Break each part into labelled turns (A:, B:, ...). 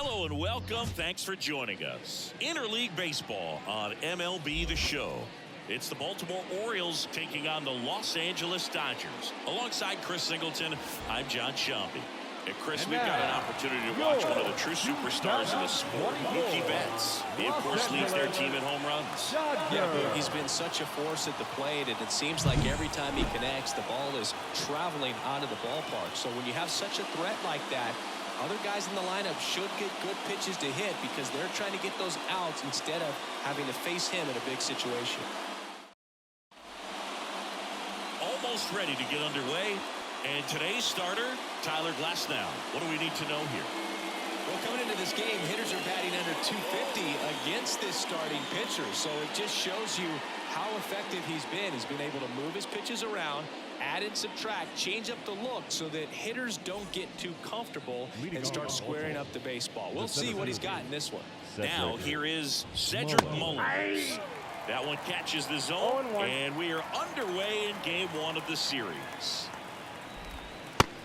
A: Hello and welcome. Thanks for joining us. Interleague Baseball on MLB The Show. It's the Baltimore Orioles taking on the Los Angeles Dodgers. Alongside Chris Singleton, I'm John Shelby. And Chris, we've got an opportunity to watch one of the true superstars in the sport, Mookie Betts. He, of course, leads their team in home runs.
B: Yeah, he's been such a force at the plate, and it seems like every time he connects, the ball is traveling out of the ballpark. So when you have such a threat like that, other guys in the lineup should get good pitches to hit because they're trying to get those outs instead of having to face him in a big situation.
A: Almost ready to get underway. And today's starter, Tyler Glasnow. What do we need to know here?
B: Well, coming into this game, hitters are batting under 250 against this starting pitcher. So it just shows you how effective he's been. He's been able to move his pitches around, add and subtract, change up the look so that hitters don't get too comfortable and start squaring up the baseball. We'll see what he's got in this one.
A: Now here is Cedric Mullins. That one catches the zone, and we are underway in game one of the series.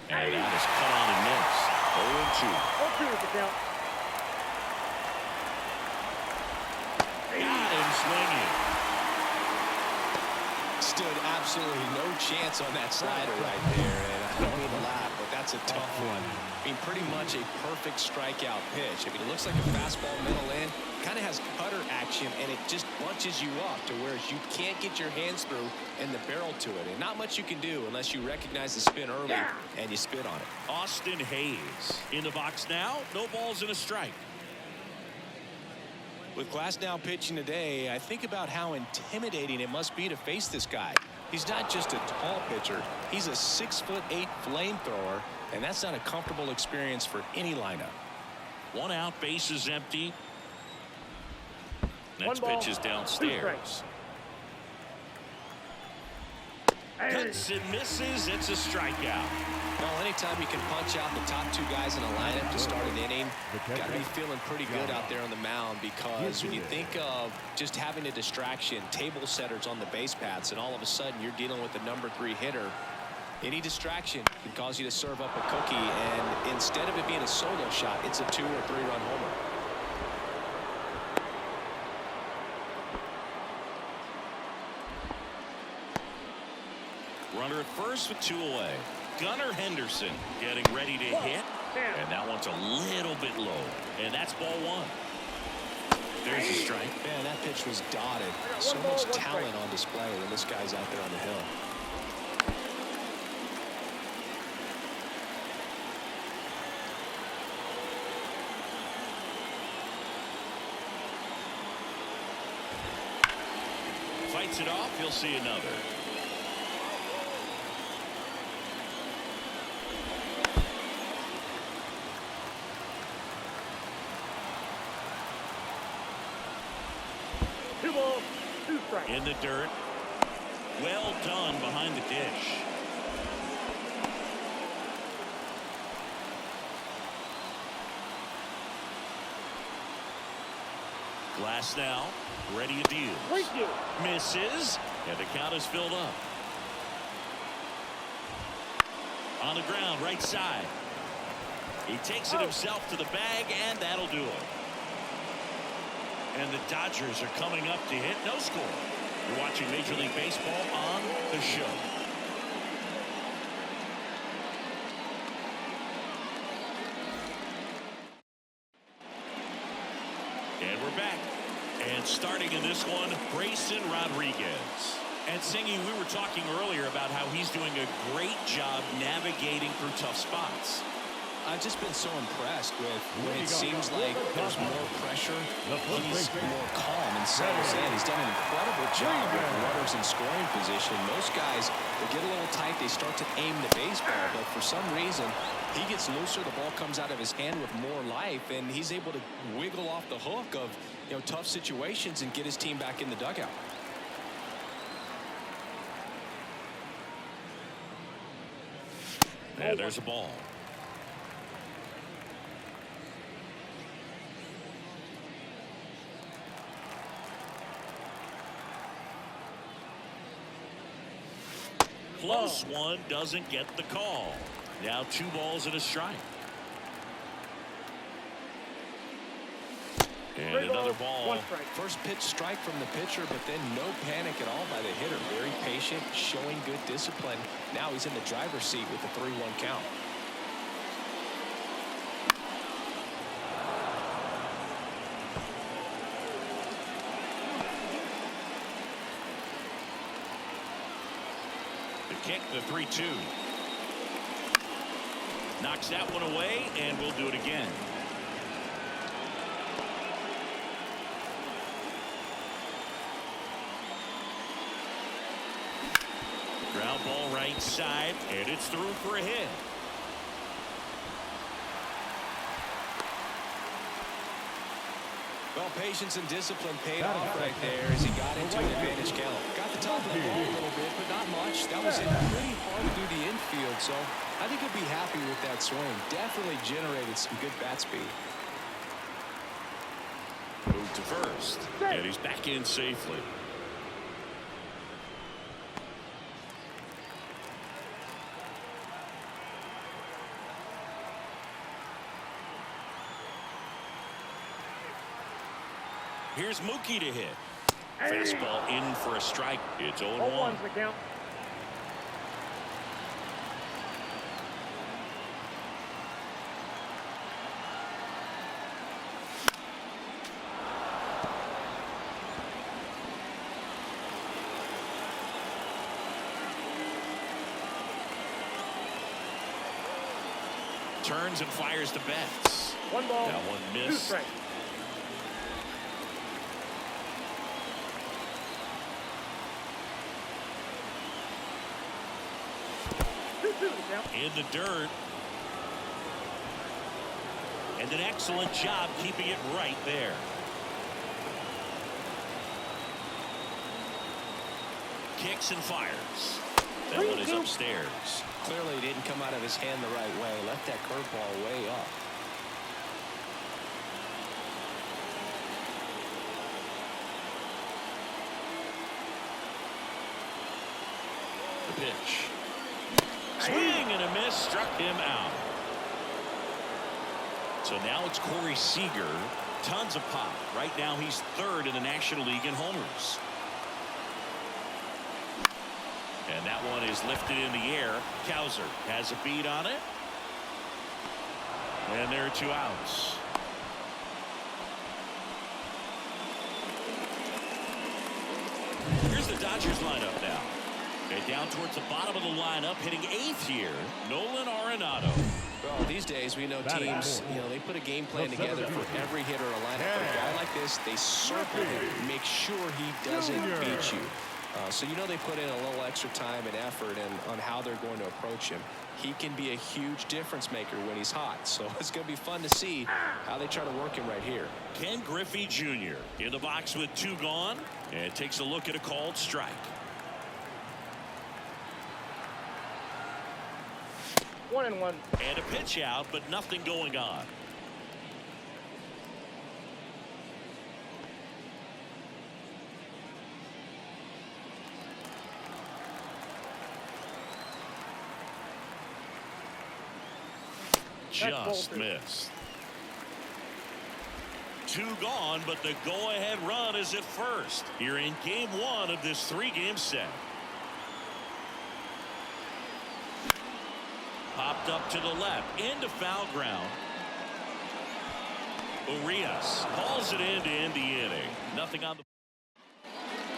A: And that is cut on and missed. 0-2.
C: 0-2 is the count.
A: Got him swinging.
B: Stood absolutely no chance on that slider right there, and I don't mean to laugh, but that's a tough one. I mean, pretty much a perfect strikeout pitch. I mean, it looks like a fastball middle in, kind of has cutter action, and it just bunches you up to where you can't get your hands through and the barrel to it, and not much you can do unless you recognize the spin early and you spit on it.
A: Austin Hayes in the box now. No balls and a strike.
B: With Glasnow pitching today, I think about how intimidating it must be to face this guy. He's not just a tall pitcher. He's a 6'8" flamethrower, and that's not a comfortable experience for any lineup.
A: One out, base is empty. Next pitch is downstairs. Cuts and misses. It's a strikeout.
B: Well, anytime you can punch out the top two guys in a lineup to start an inning, got to be feeling pretty good out there on the mound, because when you think of just having a distraction, table setters on the base paths, and all of a sudden you're dealing with the #3 hitter, any distraction can cause you to serve up a cookie, and instead of it being a solo shot, it's a 2- or 3-run homer.
A: Runner at first with 2 away. Gunnar Henderson getting ready to hit. And that one's a little bit low. And that's ball 1. There's a strike.
B: Man, that pitch was dotted. So much talent on display when this guy's out there on the hill.
A: Fights it off. He'll see another. In the dirt. Well done behind the dish. Glasnow ready to deal. Misses, and the count is filled up. On the ground, right side. He takes it himself to the bag, and that'll do it. And the Dodgers are coming up to hit. No score. You're watching Major League Baseball on The Show. And we're back. And starting in this one, Grayson Rodriguez. And Singy, we were talking earlier about how he's doing a great job navigating through tough spots.
B: I've just been so impressed with when it seems like there's more pressure, he's more calm and settles in. He's done an incredible job with runners in scoring position. Most guys, they get a little tight, they start to aim the baseball, but for some reason, he gets looser, the ball comes out of his hand with more life, and he's able to wiggle off the hook of tough situations and get his team back in the dugout.
A: And there's a ball. Close one, doesn't get the call. Now 2 balls and a strike. And another ball.
B: First pitch strike from the pitcher, but then no panic at all by the hitter. Very patient, showing good discipline. Now he's in the driver's seat with the 3-1 count.
A: The kick, the 3-2. Knocks that one away, and we'll do it again. Ground ball right side, and it's through for a hit.
B: Well, patience and discipline paid off right there as he got into an advantage count. Got the top of the ball a little bit, but not much. That was pretty hard through the infield, so I think he'll be happy with that swing. Definitely generated some good bat speed.
A: Move to first, and he's back in safely. Here's Mookie to hit. Fastball in for a strike. It's 0-1. Turns and fires to Betts.
C: 1 ball.
A: That one missed.
C: 2 strikes.
A: In the dirt. And an excellent job keeping it right there. Kicks and fires. That one is upstairs.
B: Clearly didn't come out of his hand the right way. Left that curveball way up.
A: The pitch. Swing and a miss, struck him out. So now it's Corey Seager. Tons of pop. Right now he's 3rd in the National League in homers. And that one is lifted in the air. Cowser has a beat on it. And there are 2 outs. Here's the Dodgers lineup now. And down towards the bottom of the lineup, hitting 8th here, Nolan Arenado.
B: Well, these days we know teams, they put a game plan together for every hitter in a lineup. But a guy like this, they circle him, make sure he doesn't beat you. So they put in a little extra time and effort on how they're going to approach him. He can be a huge difference maker when he's hot. So it's going to be fun to see how they try to work him right here.
A: Ken Griffey Jr. in the box with 2 gone, and takes a look at a called strike.
C: 1-1.
A: And a pitch out, but nothing going on. Just missed. 2 gone, but the go-ahead run is at first here in game 1 of this 3-game set. Popped up to the left into foul ground. Urias hauls it in to end the inning. Nothing on the.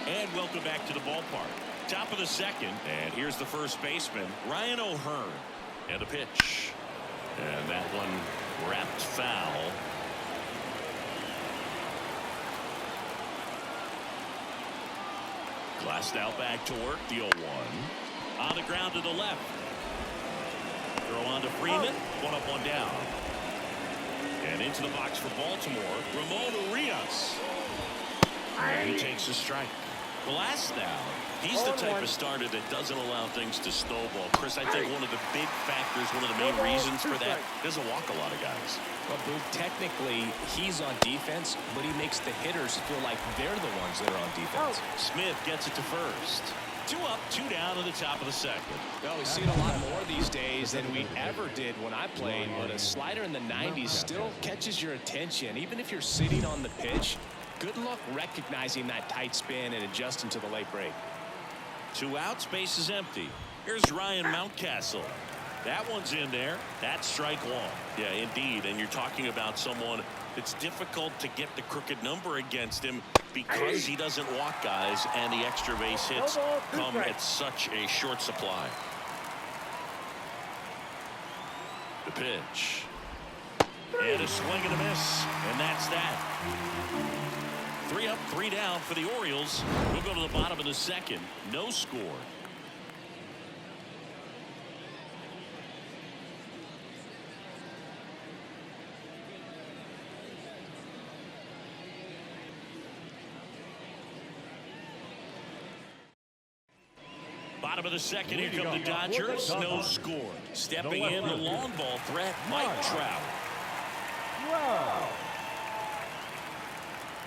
A: And welcome back to the ballpark. Top of the 2nd, and here's the first baseman, Ryan O'Hearn. And a pitch. And that one wrapped foul. Glassed out back to work, the 0-1. On the ground to the left. Throw on to Freeman. 1 up, 1 down. And into the box for Baltimore, Ramon Urias. And he takes a strike. Glass now. He's the type of starter that doesn't allow things to snowball. Chris, I think one of the big factors, one of the main reasons for that, doesn't walk a lot of guys.
B: Well, Boog, technically, he's on defense, but he makes the hitters feel like they're the ones that are on defense.
A: Smith gets it to first. Two up, two down in the top of the second.
B: Well, we've seen a lot more these days than we ever did when I played, but a slider in the 90s still catches your attention. Even if you're sitting on the pitch, good luck recognizing that tight spin and adjusting to the late break.
A: 2 outs, base is empty. Here's Ryan Mountcastle. That one's in there. That's strike one. Yeah, indeed. And you're talking about someone it's difficult to get the crooked number against him because he doesn't walk guys, and the extra base hits come at such a short supply. The pitch. And a swing and a miss, and that's that. 3 up, 3 down for the Orioles. We'll go to the bottom of the second. No score. Bottom of the second, here come the Dodgers. No score. Stepping in, the long ball threat, Mike Trout.
C: Wow.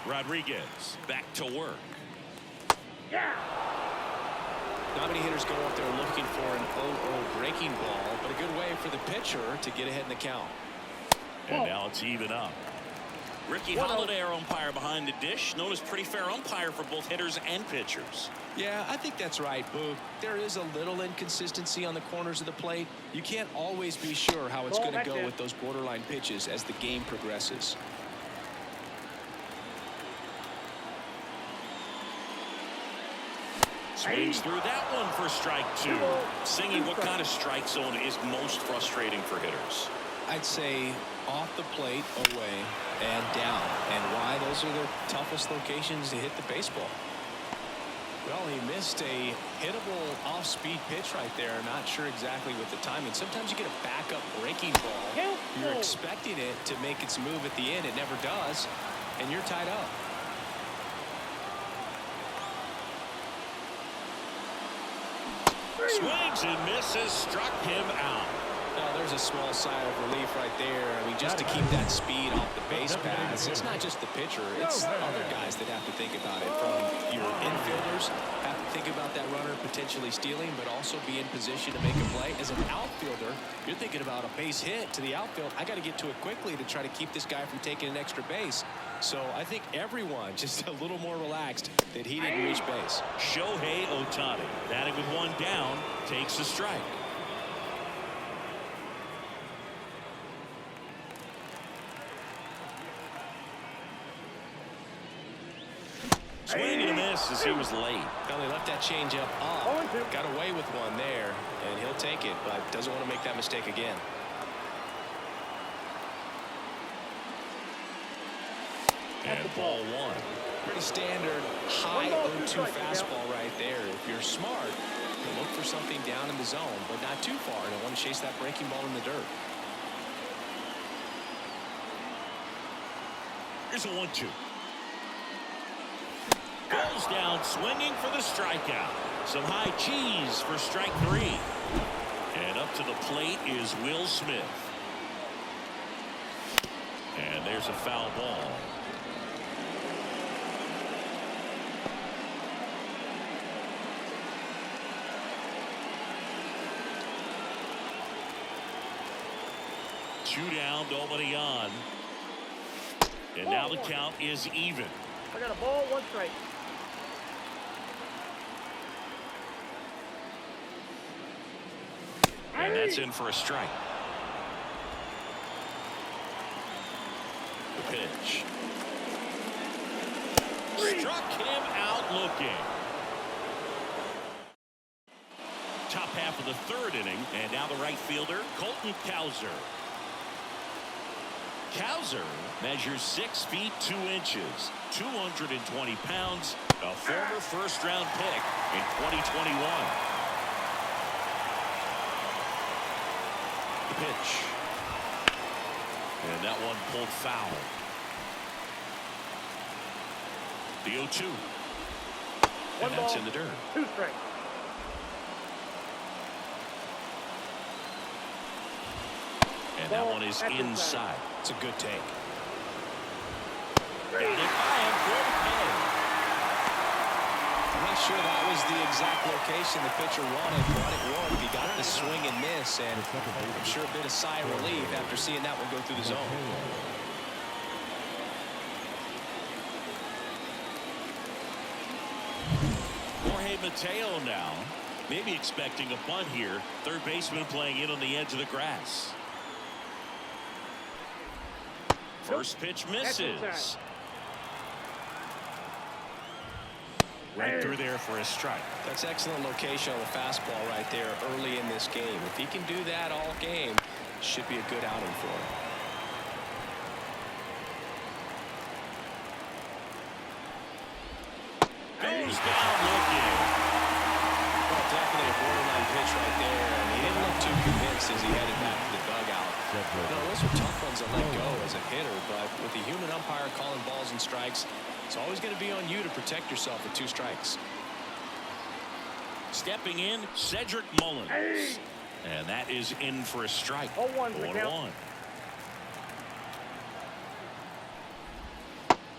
A: Rodriguez back to work.
C: Yeah.
B: Not many hitters go up there looking for an 0-0 breaking ball, but a good way for the pitcher to get ahead in the count.
A: And now it's even up. Ricky Holiday, our umpire behind the dish, known as pretty fair umpire for both hitters and pitchers.
B: Yeah, I think that's right, Boog. There is a little inconsistency on the corners of the plate. You can't always be sure how it's going to go with those borderline pitches as the game progresses.
A: Swings through that one for strike 2. Singing, what kind of strike zone is most frustrating for hitters?
B: I'd say off the plate, away, and down. And why? Those are the toughest locations to hit the baseball. Well, he missed a hittable off-speed pitch right there. Not sure exactly with the timing. Sometimes you get a backup breaking ball. You're expecting it to make its move at the end. It never does, and you're tied up.
A: Swings and misses, struck him out.
B: Well, there's a small sigh of relief right there. I mean, just to keep that speed off the base paths, it's not just the pitcher, it's other guys that have to think about it. From your infielders have to think about that runner potentially stealing, but also be in position to make a play. As an outfielder, you're thinking about a base hit to the outfield. I got to get to it quickly to try to keep this guy from taking an extra base. So I think everyone just a little more relaxed that he didn't reach base.
A: Shohei Ohtani, batting with 1 down, takes a strike. Swing and a miss as he was late.
B: Well, he left that changeup up, got away with one there, and he'll take it, but doesn't want to make that mistake again.
A: And ball 1.
B: Pretty standard high 0-2 fastball right there. If you're smart, you look for something down in the zone, but not too far. You don't want to chase that breaking ball in the dirt.
A: Here's a 1-2. Goes down swinging for the strikeout. Some high cheese for strike 3. And up to the plate is Will Smith. And there's a foul ball. Two down, nobody on. And now the count is even.
C: I got a ball, 1 strike.
A: And that's in for a strike. The pitch. Struck him out looking. Top half of the 3rd inning, and now the right fielder, Colton Cowser. Cowser measures 6 feet 2 inches, 220 pounds, a former first-round pick in 2021. The pitch. And that one pulled foul. The 0-2. And that's in the dirt.
C: 2 strikes.
A: And that one is inside.
B: It's a good take.
A: Got it by him for the pin.
B: I'm not sure that was the exact location the pitcher wanted, but it worked. He got the swing and miss, and I'm sure a bit of sigh of relief after seeing that one go through the zone.
A: Jorge Mateo now. Maybe expecting a bunt here. Third baseman playing in on the edge of the grass. First pitch misses. Right through there for a strike.
B: That's excellent location on the fastball right there early in this game. If he can do that all game, should be a good outing for him.
A: Goes down looking.
B: Well, definitely a borderline pitch right there, and he didn't look too convinced as he headed back to the dugout. No, those are tough ones to let go as a hitter, but with the human umpire calling balls and strikes, it's always going to be on you to protect yourself with 2 strikes.
A: Stepping in, Cedric Mullins. And that is in for a strike. 0-1.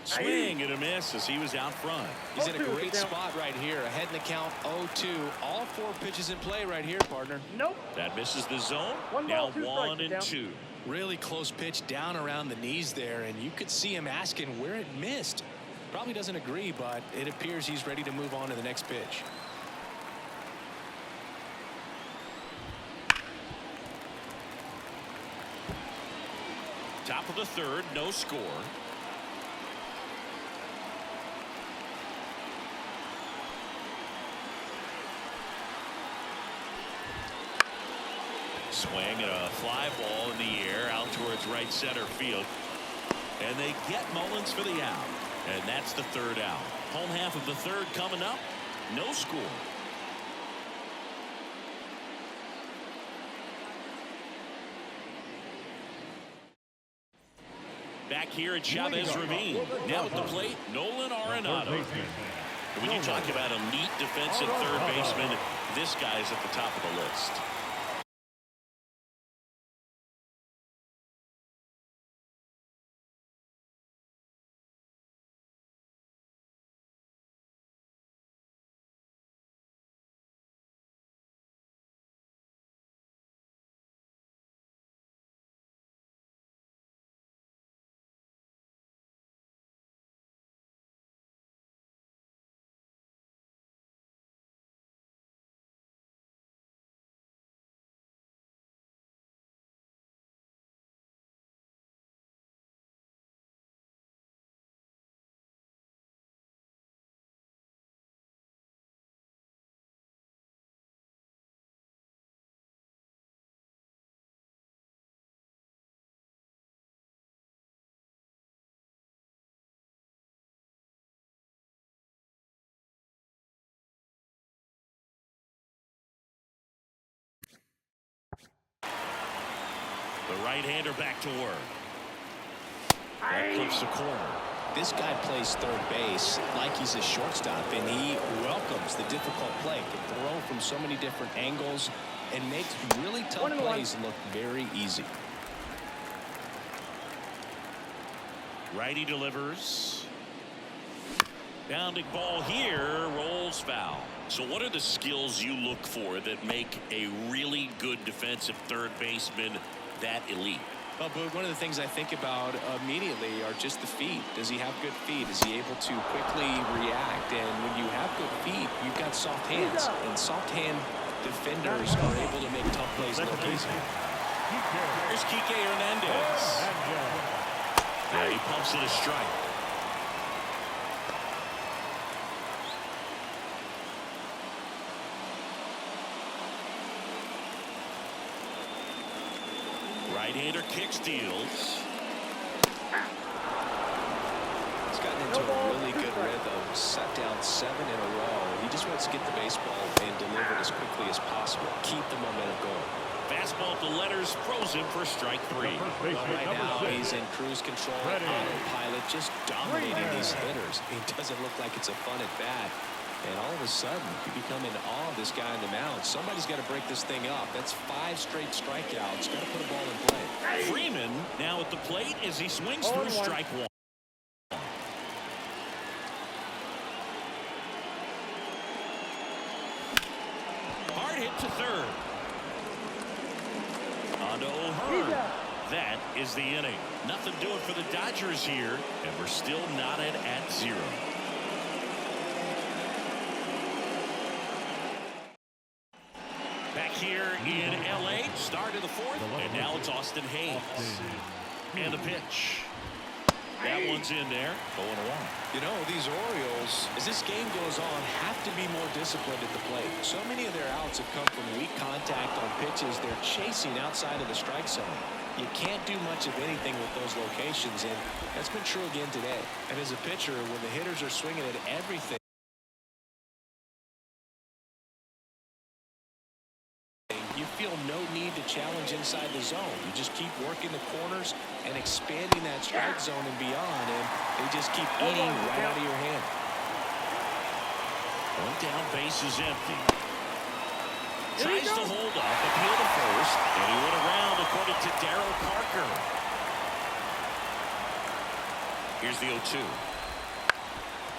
A: Swing and a miss as he was out front.
B: He's in a great spot right here. Ahead in the count 0-2. All 4 pitches in play right here, partner.
C: Nope.
A: That misses the zone.
C: One
A: now
C: ball,
A: 1-2.
B: Really close pitch down around the knees there, and you could see him asking where it missed. Probably doesn't agree, but it appears he's ready to move on to the next pitch.
A: Top of the third, no score. Swing and a fly ball in the air out towards right center field. And they get Mullins for the out. And that's the third out. Home half of the third coming up. No score. Back here at Chavez Ravine. Now at the plate, Nolan Arenado. When you talk about elite defensive third baseman, this guy's at the top of the list. The right-hander back to work. That clips the corner.
B: This guy plays third base like he's a shortstop, and he welcomes the difficult play. Can throw from so many different angles and makes really tough plays look very easy.
A: Righty delivers. Bounding ball here, rolls foul. So what are the skills you look for that make a really good defensive third baseman that elite?
B: Well, Boog, one of the things I think about immediately are just the feet. Does he have good feet? Is he able to quickly react? And when you have good feet, you've got soft hands. And soft hand defenders are able to make tough plays look easy.
A: Here's Kike Hernandez. Yeah, he pumps it a strike. Right-hander kick steals.
B: He's gotten into a really good rhythm. Set down 7 in a row. He just wants to get the baseball and deliver it as quickly as possible. Keep the momentum going.
A: Fastball to letters, throws him for strike 3.
B: Well, right now he's in cruise control, autopilot, just dominating these hitters. It doesn't look like it's a fun at bat. And all of a sudden, you become in awe of this guy on the mound. Somebody's got to break this thing up. That's 5 straight strikeouts. Got to put a ball in play.
A: Freeman now at the plate as he swings through strike 1. is the inning. Nothing doing for the Dodgers here, and we're still knotted at 0. Back here in L.A., start of the 4th, and now it's Austin Hayes. And the pitch. That one's in there, 0-1.
B: You know, these Orioles, as this game goes on, have to be more disciplined at the plate. So many of their outs have come from weak contact on pitches they're chasing outside of the strike zone. You can't do much of anything with those locations, and that's been true again today. And as a pitcher, when the hitters are swinging at everything, you feel no need to challenge inside the zone. You just keep working the corners and expanding that strike zone and beyond, and they just keep eating right out of your hand.
A: One down, base is empty. Tries to hold up, appeal to first, and he went around according to Darryl Parker. Here's the 0-2.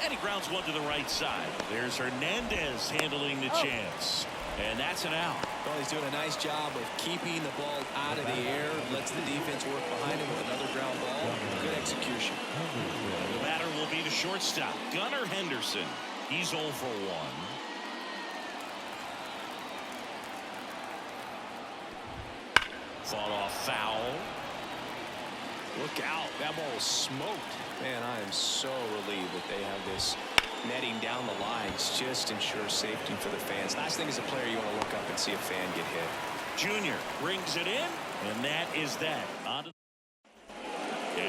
A: And he grounds one to the right side. There's Hernandez handling the chance. And that's an out.
B: Well, he's doing a nice job of keeping the ball out of the air. Lets the defense work behind him with another ground ball. Good execution.
A: The batter will be the shortstop, Gunnar Henderson. He's 0 for 1. Fought off foul.
B: Look out. That ball was smoked. Man, I am so relieved that they have this netting down the lines. Just ensures safety for the fans. Last thing as a player, you want to look up and see a fan get hit.
A: Junior brings it in, and that is that. And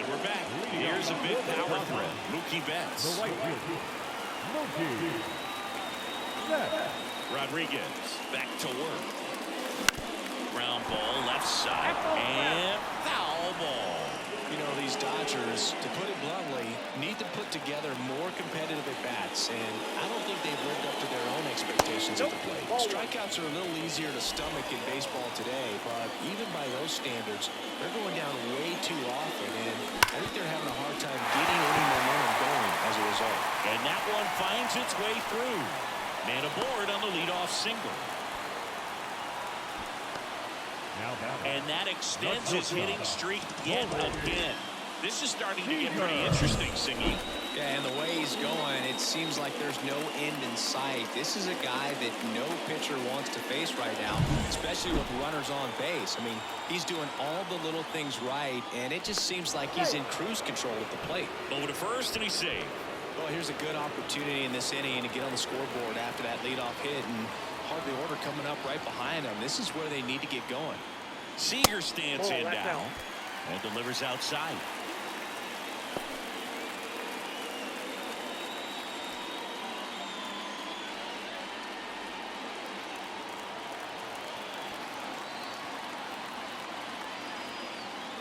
A: we're back. Here's a big power threat. Mookie Betts. Rodriguez back to work. Ground ball left side, and foul ball.
B: You know, these Dodgers, to put it bluntly, need to put together more competitive at-bats, and I don't think they've lived up to their own expectations at the plate. Strikeouts are a little easier to stomach in baseball today, but even by those standards, they're going down way too often, and I think they're having a hard time getting any momentum going as a result.
A: And that one finds its way through. Man aboard on the leadoff single. And that extends his hitting streak yet again. This is starting to get pretty interesting, Singy.
B: Yeah, and the way he's going, it seems like there's no end in sight. This is a guy that no pitcher wants to face right now, especially with runners on base. I mean, he's doing all the little things right, and it just seems like he's in cruise control at the plate.
A: Over to first, and he's saved.
B: Well, here's a good opportunity in this inning to get on the scoreboard after that leadoff hit, and hardly order coming up right behind him. This is where they need to get going.
A: Seager stands in now and delivers outside.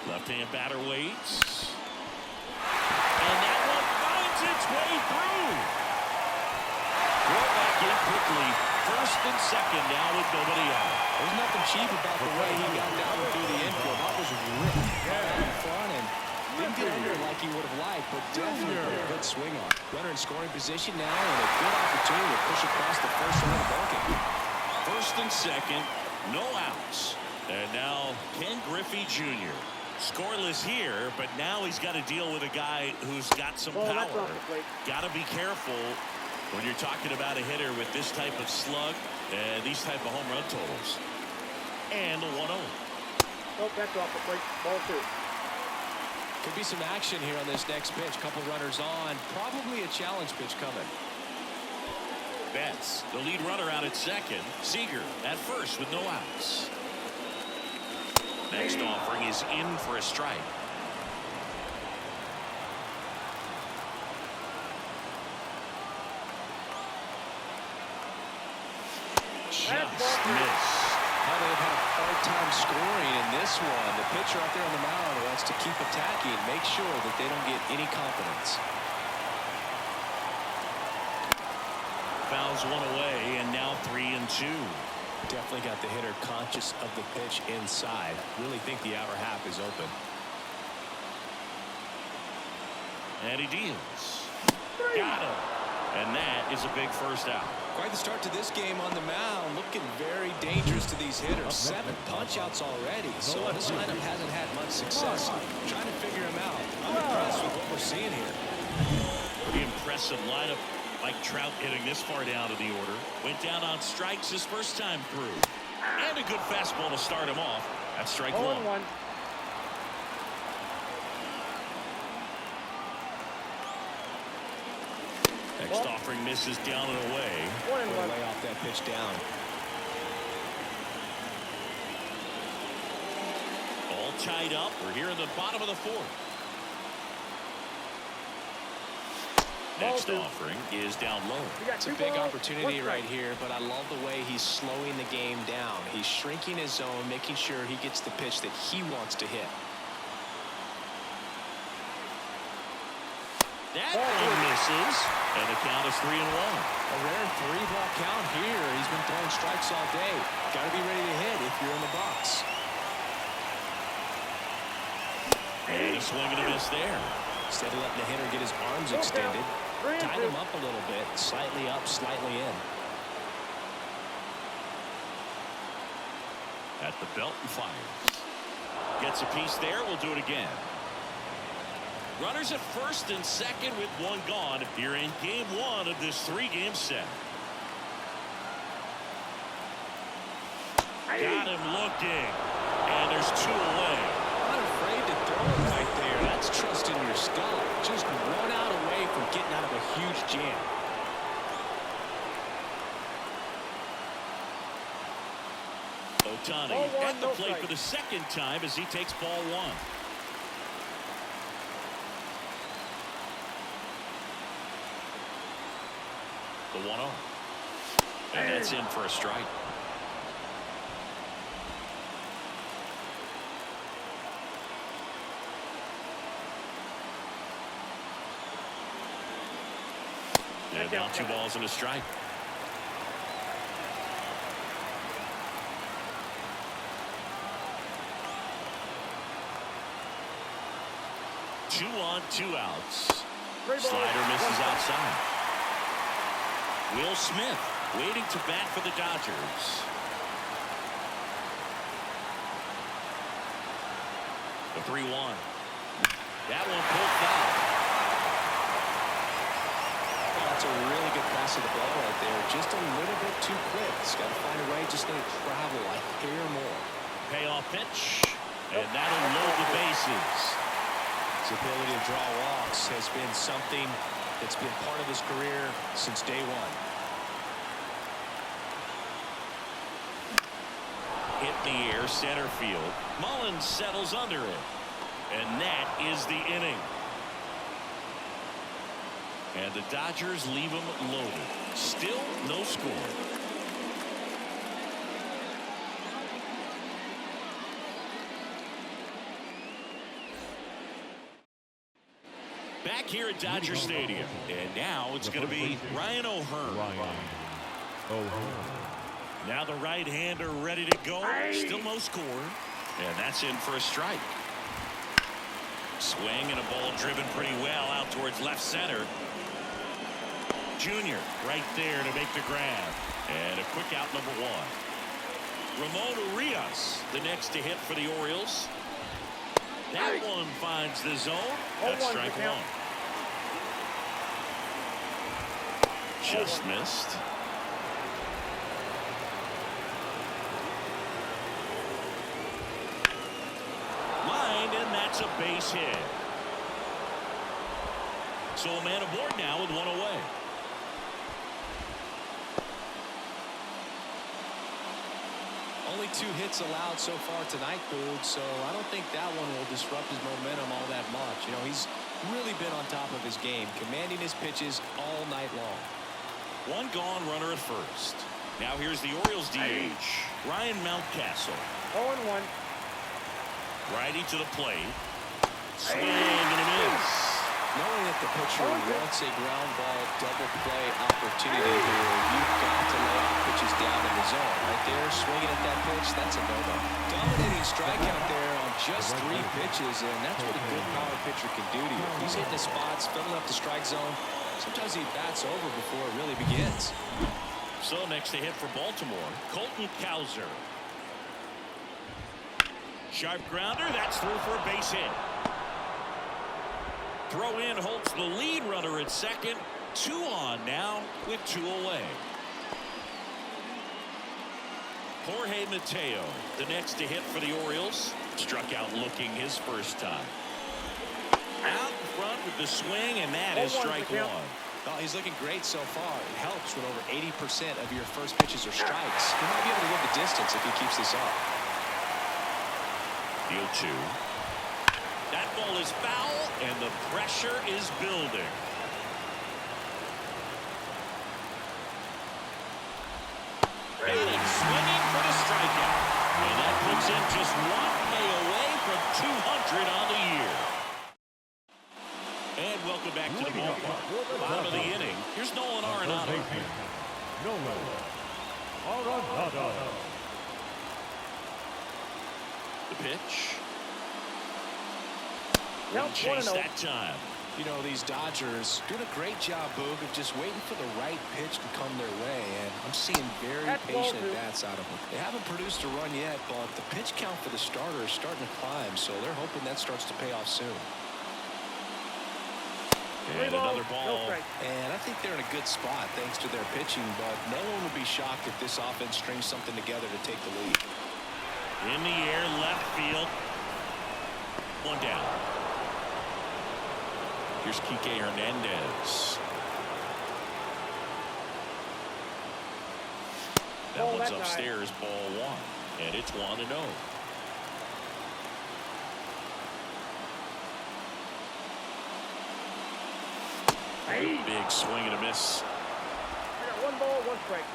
A: Left-hand batter waits. And that one finds its way through. Throw back in quickly. First and second now with nobody out.
B: There's nothing cheap about the way he got down through the infield. That was ripped in front and didn't get under like he would have liked, but definitely put a good swing on. Runner in scoring position now and a good opportunity to push across the first line of the ballgame.
A: First and second, no outs. And now Ken Griffey Jr. Scoreless here, but now he's got to deal with a guy who's got some power. Got to be careful when you're talking about a hitter with this type of slug and these type of home run totals. And the 1-0.
C: Oh, that's off the plate. Ball 2.
B: Could be some action here on this next pitch. Couple runners on. Probably a challenge pitch coming.
A: Betts, the lead runner out at second. Seager at first with no outs. Next offering is in for a strike. Just missed.
B: Now they've had a hard time scoring in this one. The pitcher out there on the mound wants to keep attacking, make sure that they don't get any confidence.
A: Fouls one away, and now 3-2.
B: Definitely got the hitter conscious of the pitch inside. Really think the outer half is open.
A: And he deals. Got him. And that is a big first out.
B: Quite the start to this game on the mound. Looking very dangerous to these hitters. 7 punch outs already. So this lineup hasn't had much success trying to figure him out. I'm impressed with what we're seeing here.
A: Pretty impressive lineup. Mike Trout hitting this far down in the order. Went down on strikes his first time through. And a good fastball to start him off. That's strike one.
C: 0-1.
A: Next offering misses down and away.
C: 1-1.
B: Lay off that pitch down.
A: All tied up. We're here in the bottom of the fourth. Next offering is down low.
B: It's a big opportunity right here, but I love the way he's slowing the game down. He's shrinking his zone, making sure he gets the pitch that he wants to hit.
A: That one misses, and the count is 3-1.
B: A rare 3-ball count here. He's been throwing strikes all day. Got to be ready to hit if you're in the box.
A: And a swing and a miss there.
B: Instead of letting the hitter get his arms extended, tied him up a little bit, slightly up, slightly in.
A: At the belt and fires. Gets a piece there. We'll do it again. Runners at first and second with one gone here in game one of this three-game set. Got him looking. And there's two away.
B: Not afraid to throw it right there. That's trusting your skull. Just one out away from getting out of a huge jam.
A: Ohtani at the plate for the second time as he takes ball one. The 1-0. And that's in for a strike. And down 2 balls and a strike. Two on, 2 outs. Slider misses outside. Will Smith waiting to bat for the Dodgers. The 3-1. That one pulled foul.
B: Oh, that's a really good pass of the ball right there. Just a little bit too quick. He's got to find a way. Just let it travel a hair more.
A: Payoff pitch. And that'll load the bases.
B: His ability to draw walks has been something that's been part of his career since day one.
A: Hit in the air, center field. Mullins settles under it. And that is the inning. And the Dodgers leave him loaded. Still no score. Back here at Dodger Stadium. And now it's going to be Ryan O'Hearn. Now the right-hander ready to go. Still no score. And that's in for a strike. Swing and a ball driven pretty well out towards left center. Junior right there to make the grab. And a quick out number 1. Ramon Urias the next to hit for the Orioles. That one finds the zone. That's strike 1. Just missed. Line, and that's a base hit. So a man aboard now with 1 away.
B: Only 2 hits allowed so far tonight, Boog, so I don't think that one will disrupt his momentum all that much. You know, he's really been on top of his game, commanding his pitches all night long.
A: 1 gone, runner at first. Now here's the Orioles DH, Ryan Mountcastle.
C: 0-1.
A: Righty to the plate. Swing and a miss.
B: Knowing that the pitcher wants a ground ball double play opportunity here, you've got to lay off pitches down in the zone. Right there, swinging at that pitch, that's a no-no. Dominating strikeout there on just 3 pitches, and that's what a good power pitcher can do to you. He's hitting the spots, filling up the strike zone. Sometimes he bats over before it really begins.
A: So next to hit for Baltimore, Colton Cowser. Sharp grounder. That's through for a base hit. Throw in holds the lead runner at second. 2 on now with 2 away. Jorge Mateo, the next to hit for the Orioles. Struck out looking his first time. Out in front with the swing, and that is strike 1.
B: Well, he's looking great so far. It helps when over 80% of your first pitches are strikes. He might be able to go the distance if he keeps this up.
A: Deal 2. That ball is foul, and the pressure is building. And swinging for the strikeout. And that puts him just 1 K away from 200 on the year. And welcome back to the ballpark. Bottom of the inning. Here's Nolan Arenado. The pitch. Chase that time.
B: You know, these Dodgers doing a great job, Boog, of just waiting for the right pitch to come their way. And I'm seeing very patient at-bats out of them. They haven't produced a run yet, but the pitch count for the starter is starting to climb. So they're hoping that starts to pay off soon.
A: And another ball.
B: And I think they're in a good spot thanks to their pitching, but no one would be shocked if this offense strings something together to take the lead.
A: In the air, left field. 1 down. Here's Kike Hernandez. That one's upstairs, ball 1. And it's 1-0. Big swing and a miss.
C: You got 1 ball, 1 strike.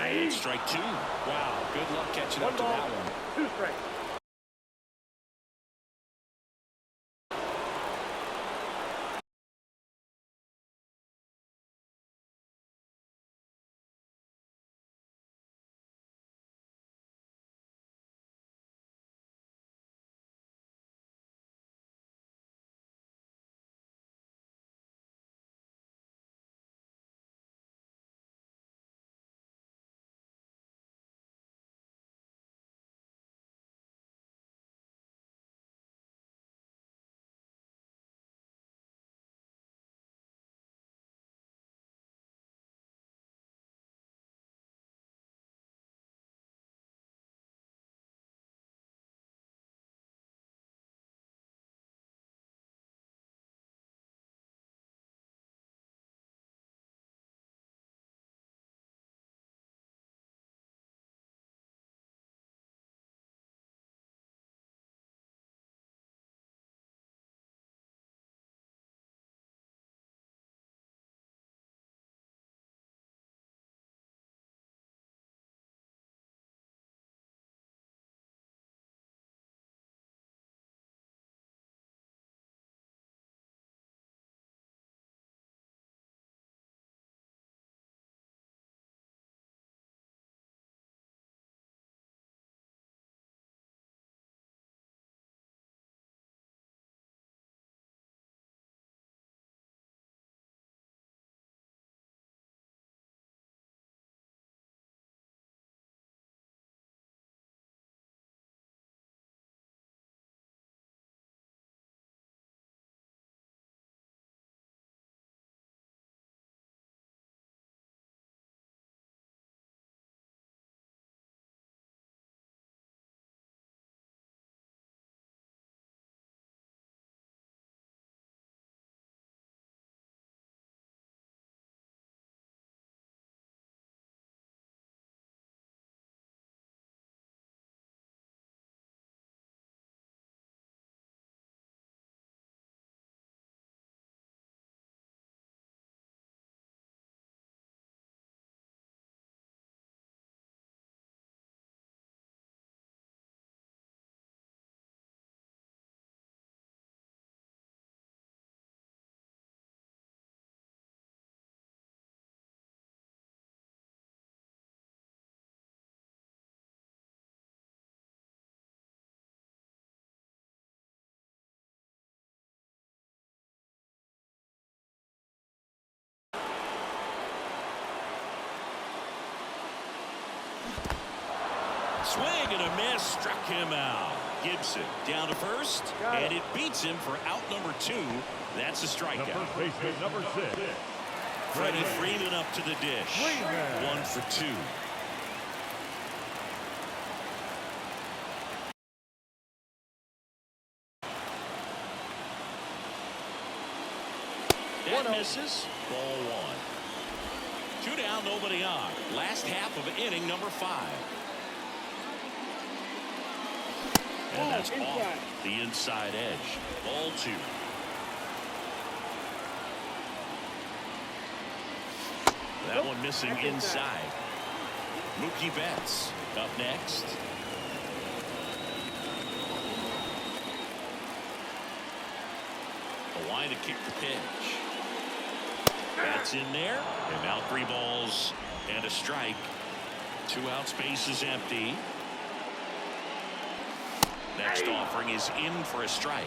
A: And strike 2.
B: Wow, good luck catching up to that one.
C: 2 strikes.
A: Swing and a miss, struck him out. Gibson down to first, and it beats him for out number 2. That's a strikeout.
D: The first baseman, number 6.
A: Freddie Freeman up to the dish. 1 for 2. That misses. Ball 1. 2 down, nobody on. Last half of inning number 5. And that's off the inside edge. Ball 2. That one missing inside. Mookie Betts up next. Hawaii to kick the pitch. That's in there. And now 3 balls and a strike. 2 outs, base is empty. Next offering is in for a strike.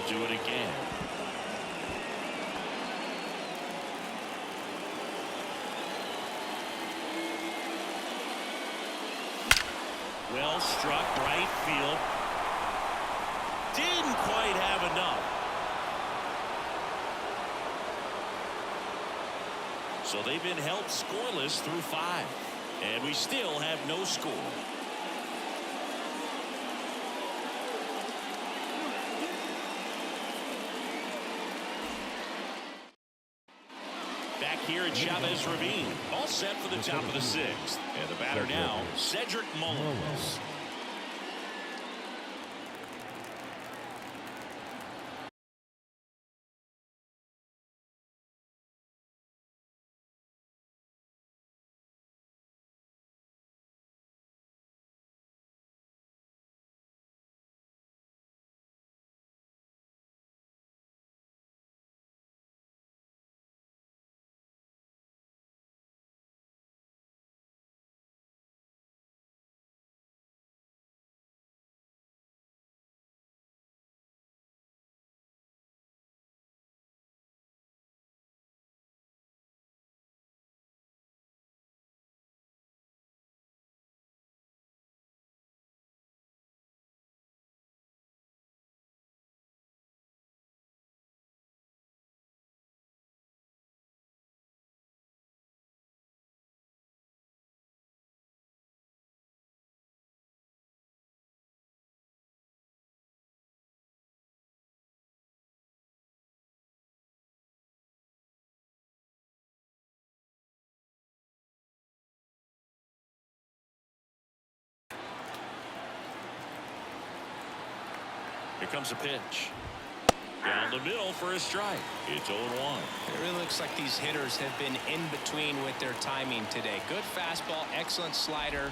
A: Do it again. Well struck, right field. Didn't quite have enough. So they've been held scoreless through 5. And we still have no score. Here at Chavez Ravine, all set for the top of the 6th. And the batter now, Cedric Mullins. Here comes a pitch. Down the middle for a strike. It's 0-1.
B: It really looks like these hitters have been in between with their timing today. Good fastball, excellent slider,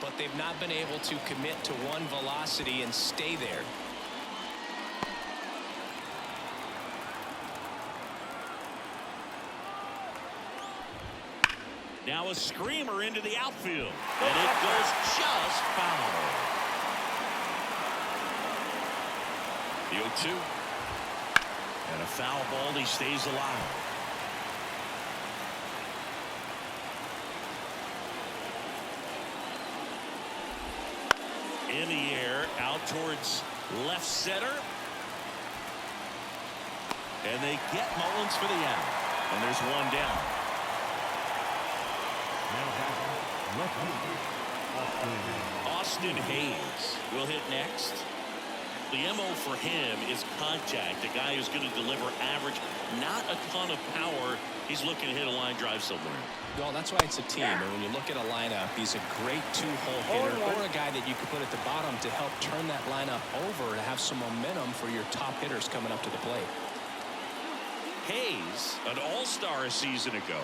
B: but they've not been able to commit to one velocity and stay there.
A: Now a screamer into the outfield. And it goes just foul. The 0-2. And a foul ball. He stays alive. In the air, out towards left center. And they get Mullins for the out. And there's one down. Austin Hayes will hit next. The MO for him is contact. A guy who's going to deliver average, not a ton of power. He's looking to hit a line drive somewhere.
B: Well, that's why it's a team. And when you look at a lineup, he's a great two-hole hitter or a guy that you could put at the bottom to help turn that lineup over to have some momentum for your top hitters coming up to the plate.
A: Hayes, an all-star a season ago,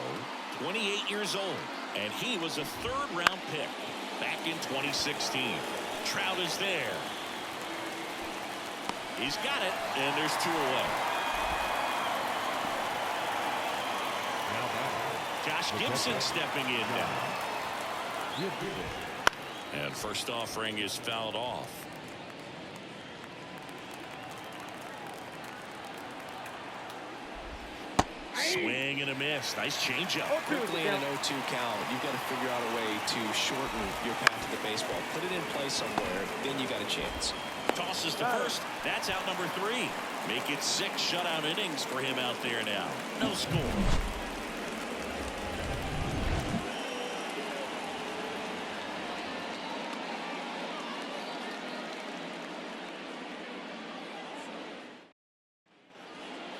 A: 28 years old. And he was a third-round pick back in 2016. Trout is there. He's got it, and there's 2 away. Josh Gibson stepping in now. And first offering is fouled off. Swing and a miss. Nice changeup.
B: Quickly in an 0-2 count, you've got to figure out a way to shorten your path to the baseball. Put it in play somewhere, then you got a chance.
A: Tosses to first. That's out number 3. Make it 6 shutout innings for him out there now. No score.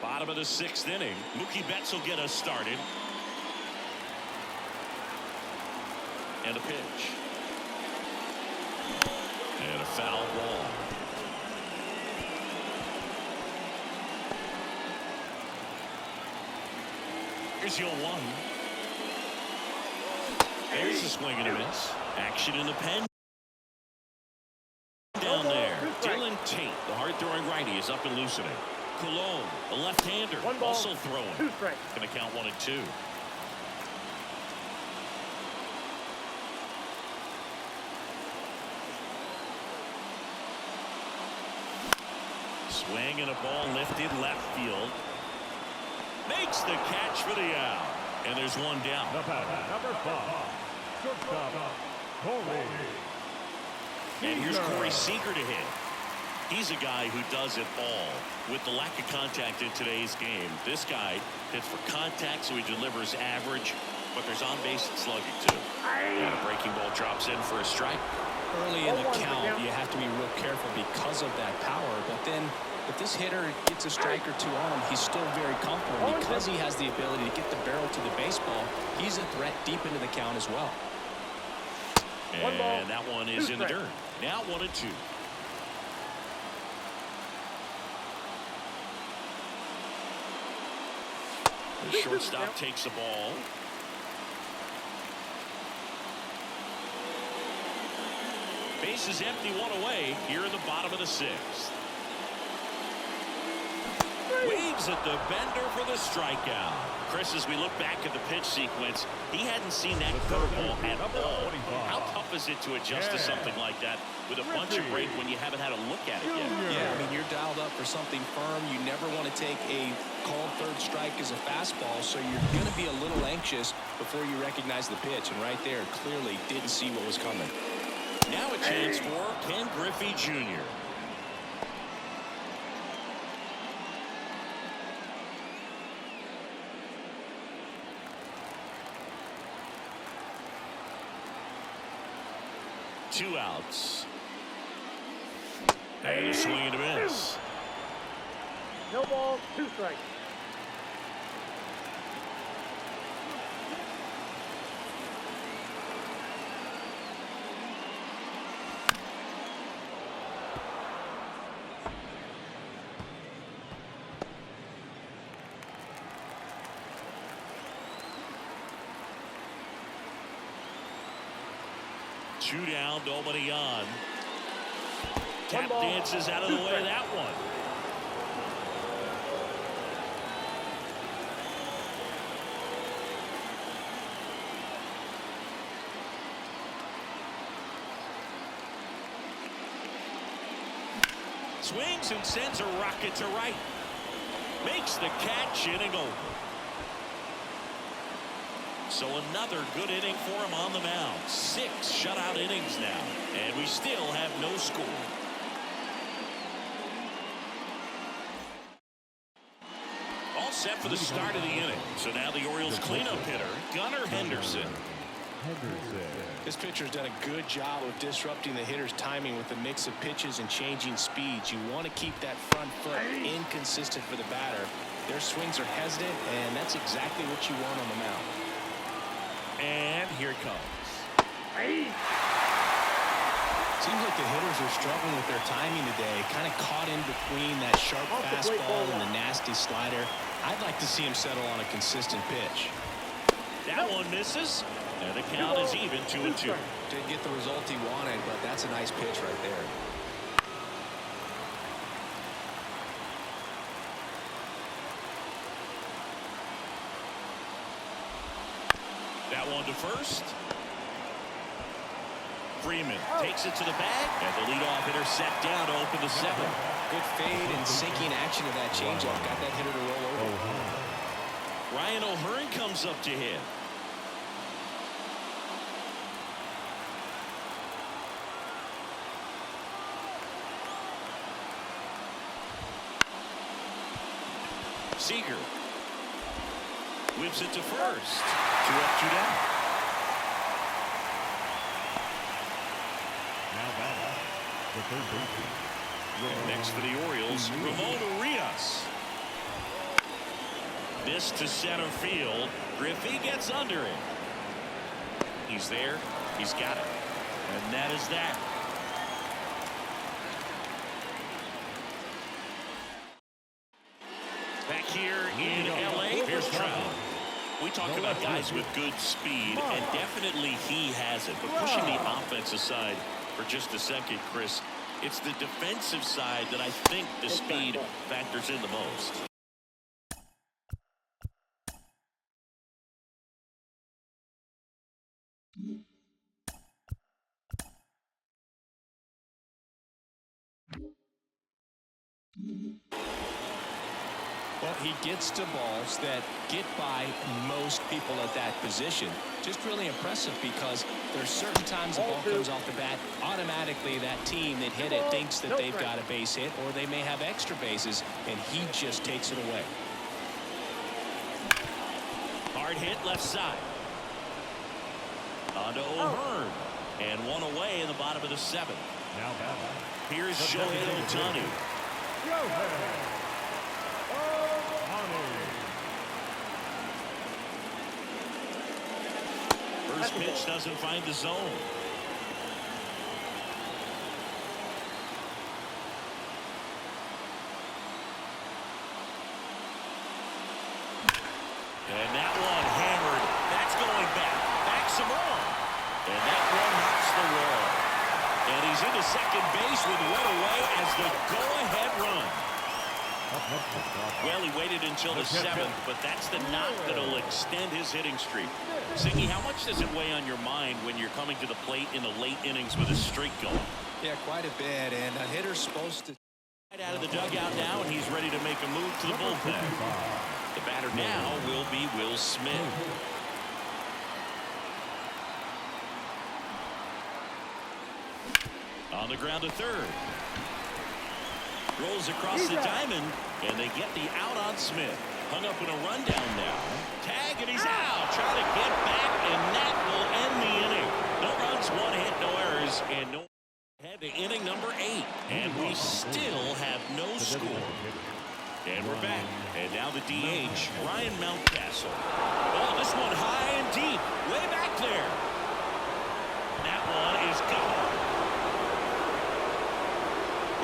A: Bottom of the 6th inning. Mookie Betts will get us started. And a pitch. And a foul ball. Here's your 1. There's a swing and a miss. Action in the pen. Down there. Dylan Tate, the hard-throwing righty, is up and loosening. Cologne, a left-hander, also throwing.
C: 2 strikes.
A: Going to count 1 and 2. Swing and a ball lifted left field. Makes the catch for the out. And there's 1 down.
D: Number 5. Shortstop, Corey.
A: And here's Corey Seager to hit. He's a guy who does it all. With the lack of contact in today's game, this guy hits for contact, so he delivers average, but there's on-base slugging too. And a breaking ball drops in for a strike.
B: Early in the count, you have to be real careful because of that power. But then if this hitter gets a strike or 2 on him, he's still very comfortable. Because he has the ability to get the barrel to the baseball, he's a threat deep into the count as well.
A: And that one is in the dirt. Now 1 and 2. The shortstop takes the ball. Base is empty, 1 away here in the bottom of the 6th. Waves at the bender for the strikeout. Chris, as we look back at the pitch sequence, he hadn't seen that curveball at all. How tough is it to adjust to something like that with a bunch of break when you haven't had a look at it yet?
B: Yeah, I mean, you're dialed up for something firm. You never want to take a called 3rd strike as a fastball, so you're going to be a little anxious before you recognize the pitch. And right there, clearly didn't see what was coming.
A: Now a chance for Ken Griffey Jr. Two outs. And a swing and a miss.
C: No ball, 2 strikes.
A: Two down, nobody on. Tap dances out of the way of that one. Swings and sends a rocket to right. Makes the catch, inning over. So another good inning for him on the mound. 6 shutout innings now. And we still have no score. All set for the start of the inning. So now the Orioles cleanup hitter, Gunnar Henderson.
B: This pitcher's done a good job of disrupting the hitter's timing with a mix of pitches and changing speeds. You want to keep that front foot inconsistent for the batter. Their swings are hesitant, and that's exactly what you want on the mound.
A: And here it comes.
B: Seems like the hitters are struggling with their timing today. Kind of caught in between that sharp fastball and the nasty slider. I'd like to see him settle on a consistent pitch.
A: That one misses. And the count is even 2-2.
B: Didn't get the result he wanted, but that's a nice pitch right there.
A: That one to first. Freeman takes it to the bag, and the leadoff hitter set down to open the 7th.
B: Good fade and sinking action of that changeup. Got that hitter to roll over.
A: Ryan O'Hearn comes up to hit. Seager whips it to first. 2 up, 2 down.
D: Now back. The third baseman.
A: Next for the Orioles, Ramon Urias. This to center field. Griffey gets under it. He's there. He's got it. And that is that. Back here in L.A., here's Trout. We talk about guys with good speed, and definitely he has it. But pushing the offense aside for just a second, Chris, it's the defensive side that I think the speed factors in the most.
B: Well, he gets to balls that get by most people at that position. Just really impressive because there's certain times the ball comes off the bat, automatically that team that hit it thinks that they've got a base hit, or they may have extra bases, and he just takes it away.
A: Hard hit left side. On to O'Hearn. And one away in the bottom of the 7th.
D: Now back.
A: Here's Shohei Ohtani. First pitch doesn't find the zone. And that one hammered. That's going back. Back some more. And that one hops the wall. And he's into second base with one away as the go-ahead run. Well, he waited until the 7th, but that's the knock that'll extend his hitting streak. Singy, how much does it weigh on your mind when you're coming to the plate in the late innings with a streak going?
B: Yeah, quite a bit, and a hitter's supposed to...
A: Right out of the dugout now, and he's ready to make a move to the bullpen. The batter now will be Will Smith. On the ground to third. Rolls across the diamond, and they get the out on Smith. Hung up in a rundown now. Tag, and he's out. Trying to get back, and that will end the inning. No runs, 1 hit, no errors, and no... Head to inning number 8, and we still have no score. And we're back, and now the DH, Ryan Mountcastle. Oh, this one high and deep, way back there. That one is gone.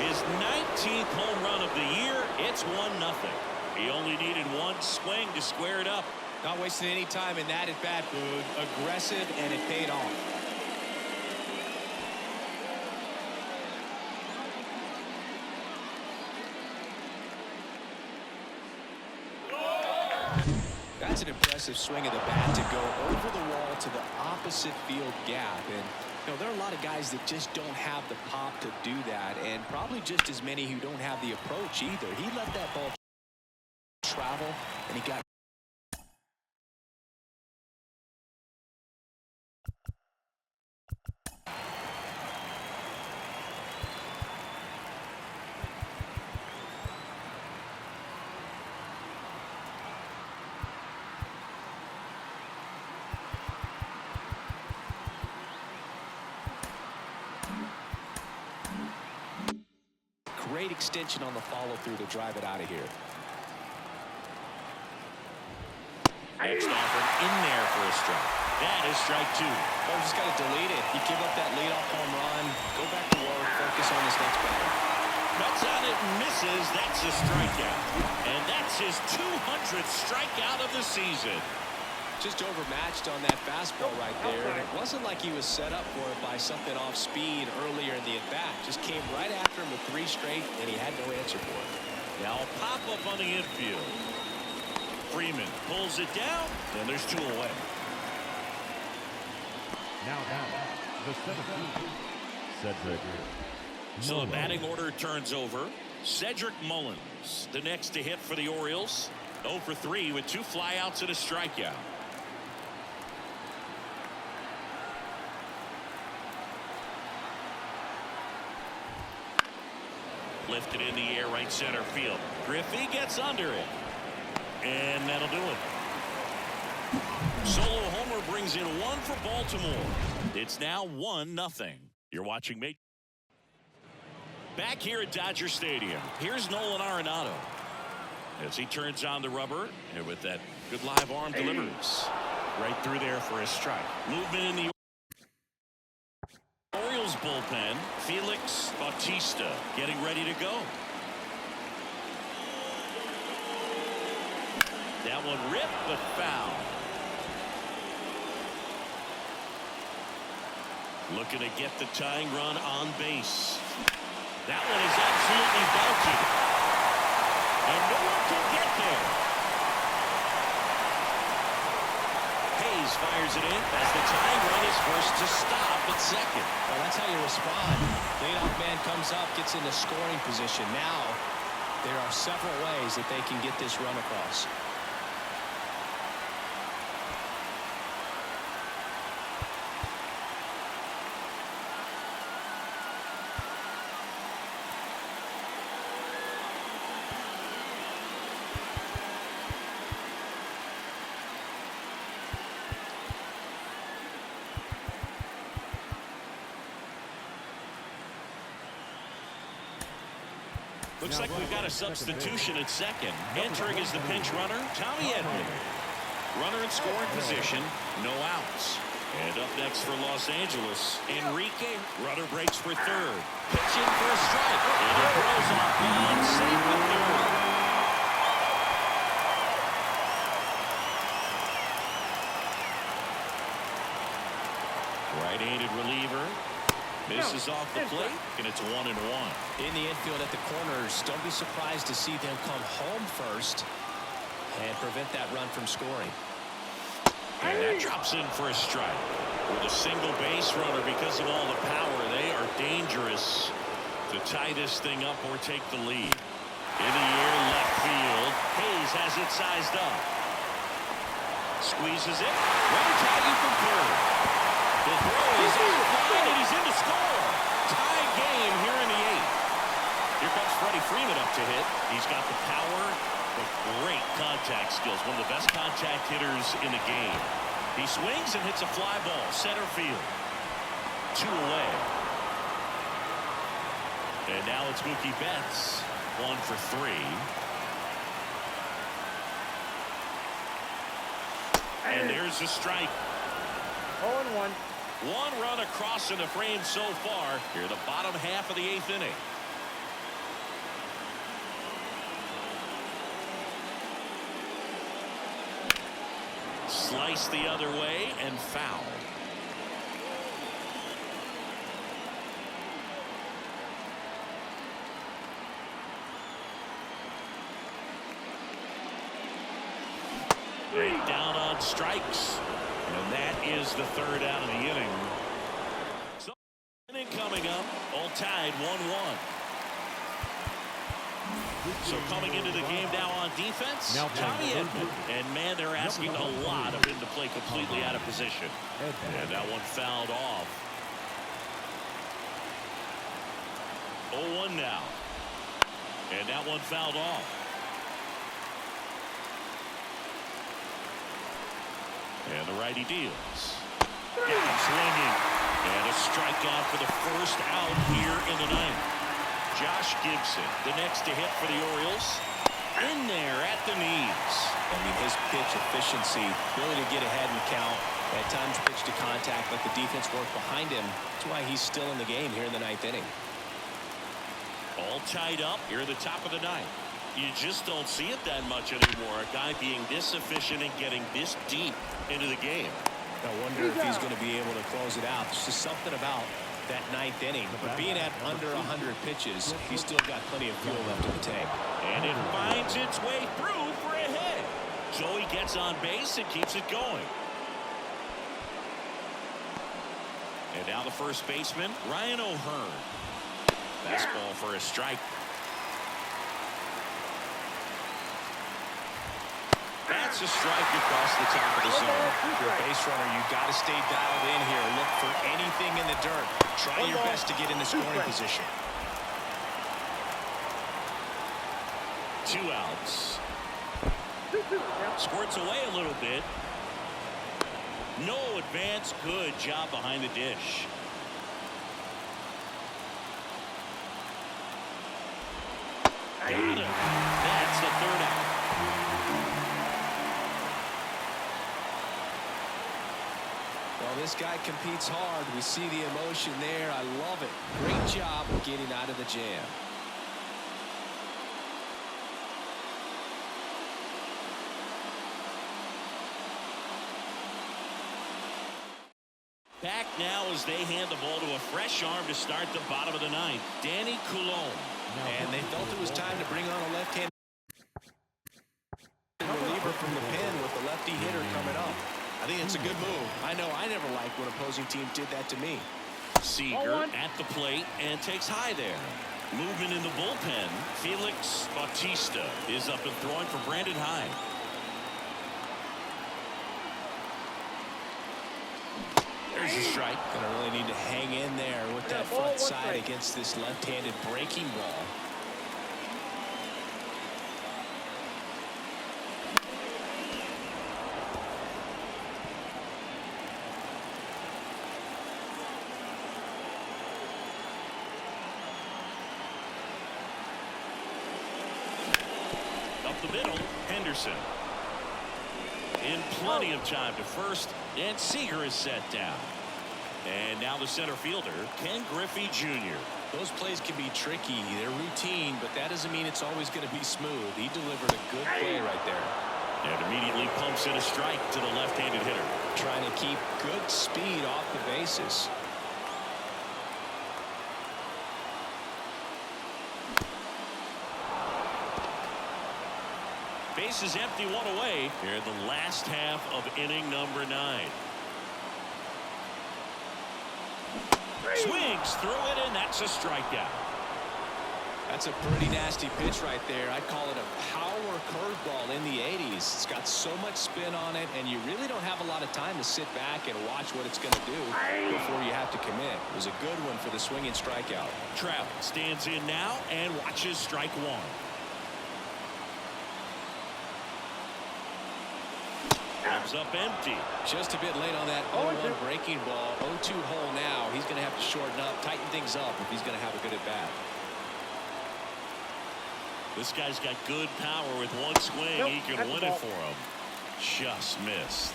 A: His 19th home run of the year. It's 1-0. He only needed one swing to square it up.
B: Not wasting any time in that at-bat, Boog. Aggressive, and it paid off. That's an impressive swing of the bat to go over the wall to the opposite field gap. And you know, there are a lot of guys that just don't have the pop to do that, and probably just as many who don't have the approach either. He let that ball travel, and he got... Great extension on the follow-through to drive it out of here.
A: Next offer in there for a strike. That is strike 2.
B: Oh, just got to delete it. You give up that leadoff home run, go back to work, focus on this next batter.
A: Cuts on it and misses. That's a strikeout. And that's his 200th strikeout of the season.
B: Just overmatched on that fastball right there. And it wasn't like he was set up for it by something off speed earlier in the at-bat. Just came right after him with 3 straight, and he had no answer for it.
A: Now a pop-up on the infield. Freeman pulls it down, and there's 2 away.
D: Now, the 17th, Cedric.
A: So the batting order turns over. Cedric Mullins, the next to hit for the Orioles. 0 for 3 with 2 flyouts and a strikeout. Lifted in the air, right center field. Griffey gets under it. And that'll do it. Solo homer brings in 1 for Baltimore. It's now 1-0. You're watching me. Back here at Dodger Stadium, here's Nolan Arenado. As he turns on the rubber, and with that good live arm delivers. Right through there for a strike. Movement in the Orioles bullpen. Felix Bautista getting ready to go. That one ripped, but foul. Looking to get the tying run on base. That one is absolutely belted. And no one can get there. Hayes fires it in as the tying run is forced to stop at second.
B: Well, that's how you respond. Leadoff man comes up, gets into scoring position. Now, there are several ways that they can get this run across.
A: Looks like we've got a substitution at second. Entering is the pinch runner, Tommy Edman. Runner in scoring position, no outs. And up next for Los Angeles, Enrique. Runner breaks for third. Pitching for a strike. And it throws off beyond safe at third. Right-handed reliever. Misses off the plate, and it's 1-1.
B: In the infield at the corners, don't be surprised to see them come home first and prevent that run from scoring.
A: And that drops in for a strike. With a single base runner, because of all the power, they are dangerous to tie this thing up or take the lead. In the air, left field. Hayes has it sized up. Squeezes it. Run value from third. The throw is offline, and he's in to score. Tie game here in the 8th. Here comes Freddie Freeman up to hit. He's got the power, but great contact skills. One of the best contact hitters in the game. He swings and hits a fly ball, center field. 2 away. And now it's Mookie Betts. 1 for 3. And there's a strike.
C: 0-1.
A: 1 run across in the frame so far. Here, the bottom half of the 8th inning. Slice the other way and foul. Right down on strikes. And that is the 3rd out of the inning. So, inning coming up, all tied 1-1. So coming into the game now on defense, Tommy Edman. And man, they're asking a lot of him to play completely out of position. And that one fouled off. 0-1 now. And that one fouled off. And the righty deals. Down swinging. And a strikeout for the first out here in the 9th. Josh Gibson, the next to hit for the Orioles. In there at the knees.
B: I mean, his pitch efficiency, ability to get ahead and count, at times pitch to contact, let the defense work behind him. That's why he's still in the game here in the 9th inning.
A: All tied up here at the top of the 9th. You just don't see it that much anymore. A guy being this efficient and getting this deep into the game.
B: I wonder if he's going to be able to close it out. There's just something about that ninth inning. But being at under 100 pitches, he's still got plenty of fuel left in the tank.
A: And it finds its way through for a hit. So he gets on base and keeps it going. And now the first baseman, Ryan O'Hearn. Fastball for a strike. That's a strike across the top of the zone.
B: If you're a base runner, you got to stay dialed in here. Look for anything in the dirt. Try your best to get in the scoring position.
A: 2 outs. Squirts away a little bit. No advance. Good job behind the dish. Got him. That's the 3rd out.
B: Well, this guy competes hard. We see the emotion there. I love it. Great job of getting out of the jam.
A: Back now as they hand the ball to a fresh arm to start the bottom of the 9th. Danny Coulomb.
B: And they felt it was time to bring on a left-handed reliever from the pen with the lefty hitter coming up. I think it's a good move. I know I never liked when opposing teams did that to me.
A: Seager at the plate and takes high there. Movement in the bullpen. Felix Bautista is up and throwing for Brandon Hyde. There's a strike.
B: Gonna really need to hang in there with that front side against this left-handed breaking ball.
A: Up the middle, Henderson. In plenty of time to first, and Seager is set down. And now the center fielder, Ken Griffey Jr.
B: Those plays can be tricky. They're routine, but that doesn't mean it's always going to be smooth. He delivered a good play right there.
A: And immediately pumps in a strike to the left-handed hitter.
B: Trying to keep good speed off the bases.
A: Base is empty, 1 away. Here in the last half of inning number 9. Swings through it, and that's a strikeout.
B: That's a pretty nasty pitch right there. I'd call it a power curveball in the 80s. It's got so much spin on it, and you really don't have a lot of time to sit back and watch what it's going to do before you have to commit. It was a good one for the swinging strikeout.
A: Trout stands in now and watches strike 1. Comes up empty.
B: Just a bit late on that 0-1 breaking ball. 0-2 hole now. He's going to have to shorten up, tighten things up if he's going to have a good at bat.
A: This guy's got good power with one swing. He can win it for him. Just missed.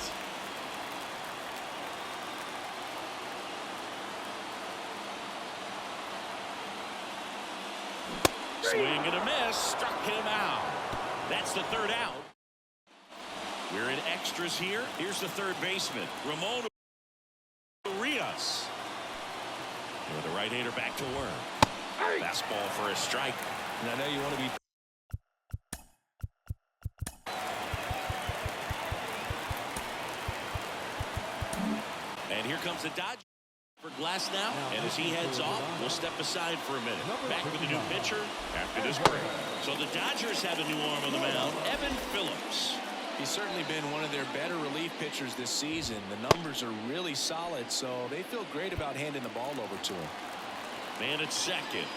A: Swing and a miss. Struck him out. That's the 3rd out. We're in extras here. Here's the 3rd baseman, Ramon Urias. With the right-hander back to work. Fastball for a strike.
B: And I know you want to be.
A: And here comes the Dodgers for Glass now. And as he heads off, we'll step aside for a minute. Back with the new pitcher after this break. So the Dodgers have a new arm on the mound, Evan Phillips.
B: He's certainly been one of their better relief pitchers this season. The numbers are really solid, so they feel great about handing the ball over to him.
A: Man at second.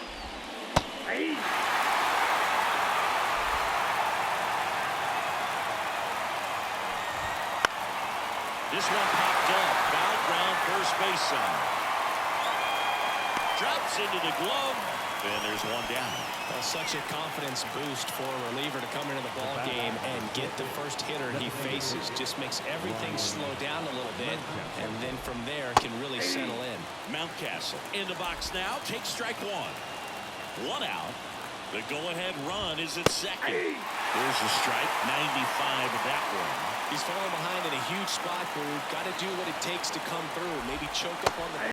A: This one popped up. Foul ground, first base side. Drops into the glove, and there's one down.
B: Well, such a confidence boost for a reliever to come into the ball game and get the first hitter he faces. Just makes everything slow down a little bit, and then from there can really settle in.
A: Mountcastle in the box now. Takes strike 1. 1 out. The go-ahead run is at second. Here's a strike, 95 of that one.
B: He's falling behind in a huge spot, Boo. Got to do what it takes to come through. Maybe choke up on the